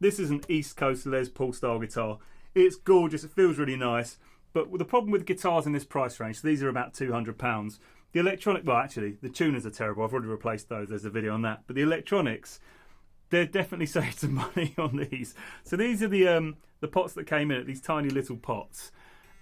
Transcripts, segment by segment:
This is an East Coast Les Paul style guitar. It's gorgeous, it feels really nice, but the problem with guitars in this price range, so these are about £200, the electronic, well actually, the tuners are terrible, I've already replaced those, there's a video on that, but the electronics, they're definitely saving some money on these. So these are the pots that came in, these tiny little pots,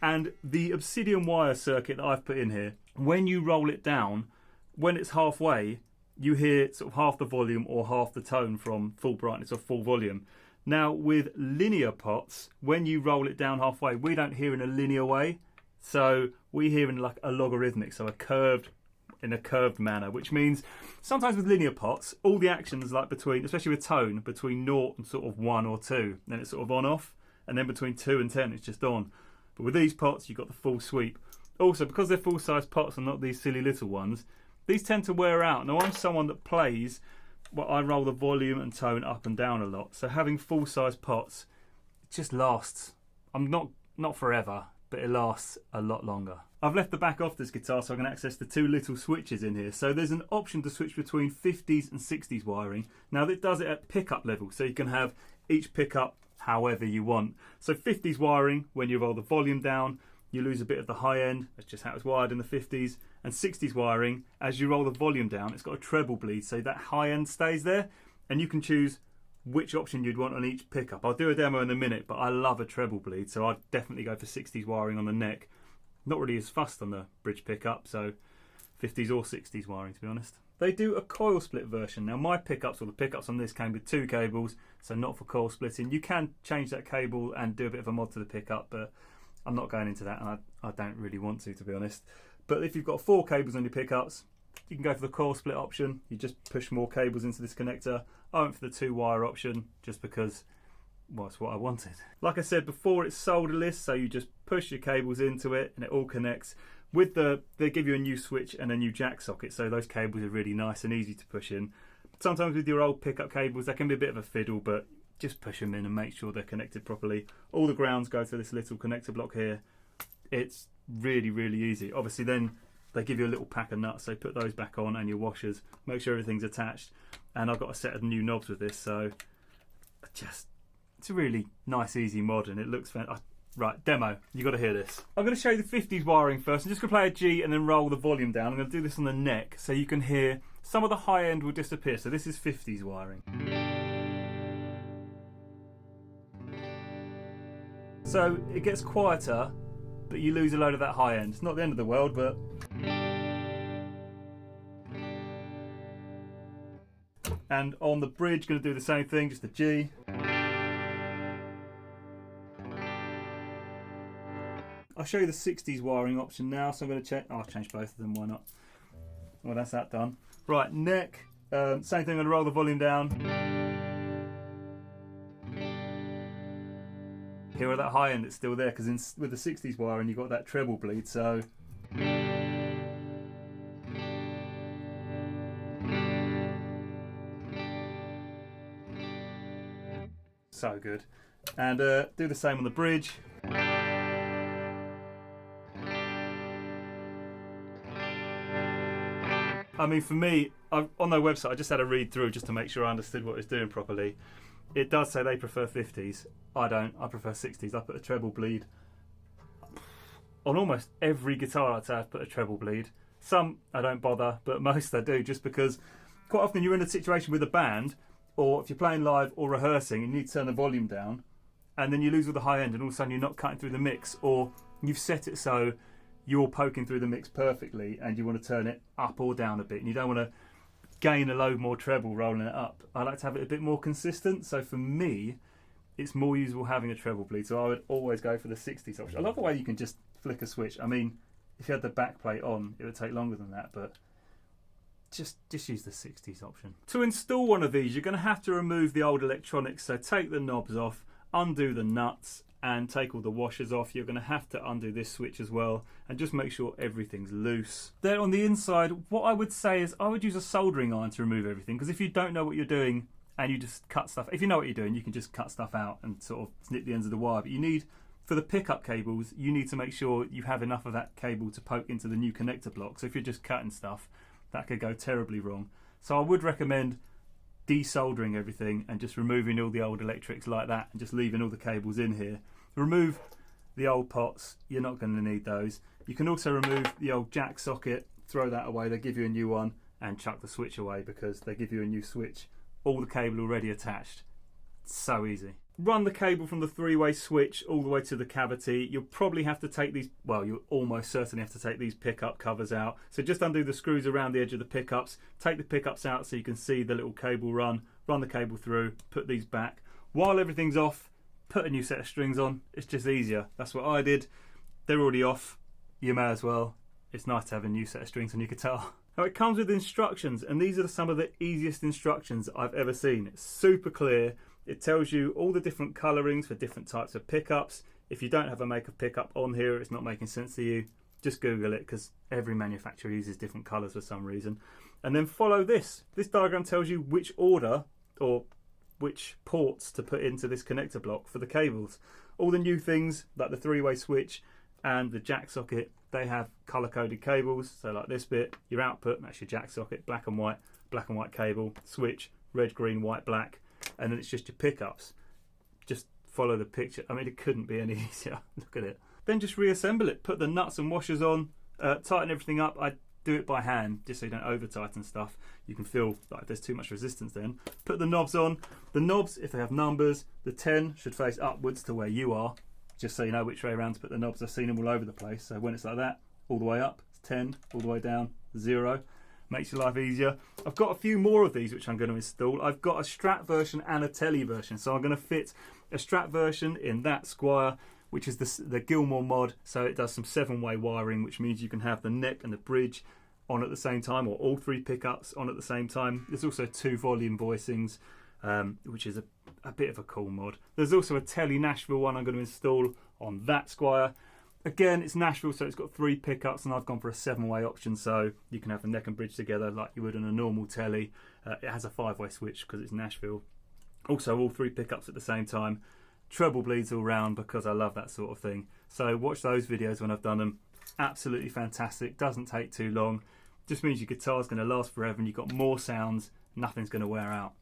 and the Obsidian wire circuit that I've put in here, when you roll it down, when it's halfway, you hear sort of half the volume or half the tone from full brightness or full volume. Now with linear pots, when you roll it down halfway, we don't hear in a linear way, so we hear in like a logarithmic, so in a curved manner, which means sometimes with linear pots, all the actions like between, especially with tone, between 0 and sort of 1 or 2, then it's sort of on off, and then between 2 and 10 it's just on. But with these pots you've got the full sweep. Also, because they're full size pots and not these silly little ones, these tend to wear out. Now I'm someone that plays, well, I roll the volume and tone up and down a lot, so having full size pots, it just lasts. I'm not forever, but it lasts a lot longer. I've left the back off this guitar so I can access the two little switches in here. So there's an option to switch between 50s and 60s wiring. Now it does it at pickup level, so you can have each pickup however you want. So 50s wiring, when you roll the volume down, you lose a bit of the high end, that's just how it's wired in the 50s. And 60s wiring, as you roll the volume down, it's got a treble bleed, so that high end stays there, and you can choose which option you'd want on each pickup. I'll do a demo in a minute, but I love a treble bleed, so I'd definitely go for 60s wiring on the neck. Not really as fussed on the bridge pickup, so 50s or 60s wiring, to be honest. They do a coil split version. Now my pickups, or the pickups on this, came with 2 cables, so not for coil splitting. You can change that cable and do a bit of a mod to the pickup, but I'm not going into that, and I don't really want to be honest. But if you've got 4 cables on your pickups, you can go for the coil split option. You just push more cables into this connector. I went for the 2 wire option just because, well, it's what I wanted. Like I said before, it's solderless, so you just push your cables into it and it all connects. They give you a new switch and a new jack socket, so those cables are really nice and easy to push in. Sometimes with your old pickup cables, they can be a bit of a fiddle, but just push them in and make sure they're connected properly. All the grounds go through this little connector block here. It's really, really easy. Obviously then they give you a little pack of nuts, so put those back on, and your washers, make sure everything's attached. And I've got a set of new knobs with this, so it's a really nice, easy mod, and it looks fantastic. Right, demo, you got to hear this. I'm going to show you the 50s wiring first. I'm just going to play a G and then roll the volume down. I'm going to do this on the neck so you can hear some of the high end will disappear. So this is 50s wiring. So it gets quieter, but you lose a load of that high end. It's not the end of the world, but and on the bridge, going to do the same thing, just a G. I'll show you the 60s wiring option now, so I'm going to check. Oh, I'll change both of them, why not? Well, that's that done. Right, neck, same thing, I'm going to roll the volume down. Here at that high end, it's still there, because with the 60s wiring, you've got that treble bleed, so. So good. And do the same on the bridge. I mean, for me, on their website, I just had a read through just to make sure I understood what it was doing properly. It does say they prefer 50s. I don't. I prefer 60s. I put a treble bleed. On almost every guitar I'd say I've put a treble bleed. Some I don't bother, but most I do, just because quite often you're in a situation with a band, or if you're playing live or rehearsing and you need to turn the volume down, and then you lose all the high end and all of a sudden you're not cutting through the mix, or you've set it so you're poking through the mix perfectly and you want to turn it up or down a bit and you don't want to gain a load more treble rolling it up. I like to have it a bit more consistent, so for me it's more usable having a treble bleed, so I would always go for the 60s option. I love the way you can just flick a switch. I mean, if you had the back plate on it would take longer than that, but just use the 60s option. To install one of these you're going to have to remove the old electronics, so take the knobs off, undo the nuts and take all the washers off. You're going to have to undo this switch as well and just make sure everything's loose. Then on the inside, what I would say is I would use a soldering iron to remove everything, because if you don't know what you're doing and you just cut stuff, if you know what you're doing you can just cut stuff out and sort of snip the ends of the wire, but you need, for the pickup cables, you need to make sure you have enough of that cable to poke into the new connector block, so if you're just cutting stuff that could go terribly wrong. So I would recommend desoldering everything and just removing all the old electrics like that and just leaving all the cables in here. Remove the old pots, you're not going to need those. You can also remove the old jack socket, throw that away, they give you a new one, and chuck the switch away because they give you a new switch. All the cable already attached. It's so easy. Run the cable from the 3-way switch all the way to the cavity. You'll probably have to take these, well, you'll almost certainly have to take these pickup covers out. So just undo the screws around the edge of the pickups, take the pickups out so you can see the little cable run the cable through, put these back. While everything's off, put a new set of strings on. It's just easier. That's what I did. They're already off. You may as well. It's nice to have a new set of strings on your guitar. Now it comes with instructions, and these are some of the easiest instructions I've ever seen. It's super clear. It tells you all the different colourings for different types of pickups. If you don't have a make of pickup on here, it's not making sense to you, just Google it because every manufacturer uses different colours for some reason. And then follow this. This diagram tells you which order or which ports to put into this connector block for the cables. All the new things like the 3-way switch and the jack socket, they have colour coded cables. So like this bit, your output, that's your jack socket, black and white cable, switch, red, green, white, black. And then it's just your pickups. Just follow the picture. I mean, it couldn't be any easier. Look at it. Then just reassemble it. Put the nuts and washers on. Tighten everything up. I do it by hand just so you don't over tighten stuff. You can feel like there's too much resistance then. Put the knobs on. The knobs, if they have numbers, the 10 should face upwards to where you are, just so you know which way around to put the knobs. I've seen them all over the place. So when it's like that, all the way up, it's 10, all the way down, 0. Makes your life easier. I've got a few more of these which I'm going to install. I've got a Strat version and a Tele version. So I'm going to fit a Strat version in that Squire, which is the Gilmore mod. So it does some 7-way wiring, which means you can have the neck and the bridge on at the same time, or all 3 pickups on at the same time. There's also 2 volume voicings, which is a bit of a cool mod. There's also a Tele Nashville one I'm going to install on that Squire. Again, it's Nashville, so it's got 3 pickups, and I've gone for a 7-way option, so you can have the neck and bridge together like you would on a normal Tele. It has a 5-way switch because it's Nashville. Also, all 3 pickups at the same time. Treble bleeds all round because I love that sort of thing. So watch those videos when I've done them. Absolutely fantastic. Doesn't take too long. Just means your guitar's going to last forever and you've got more sounds. Nothing's going to wear out.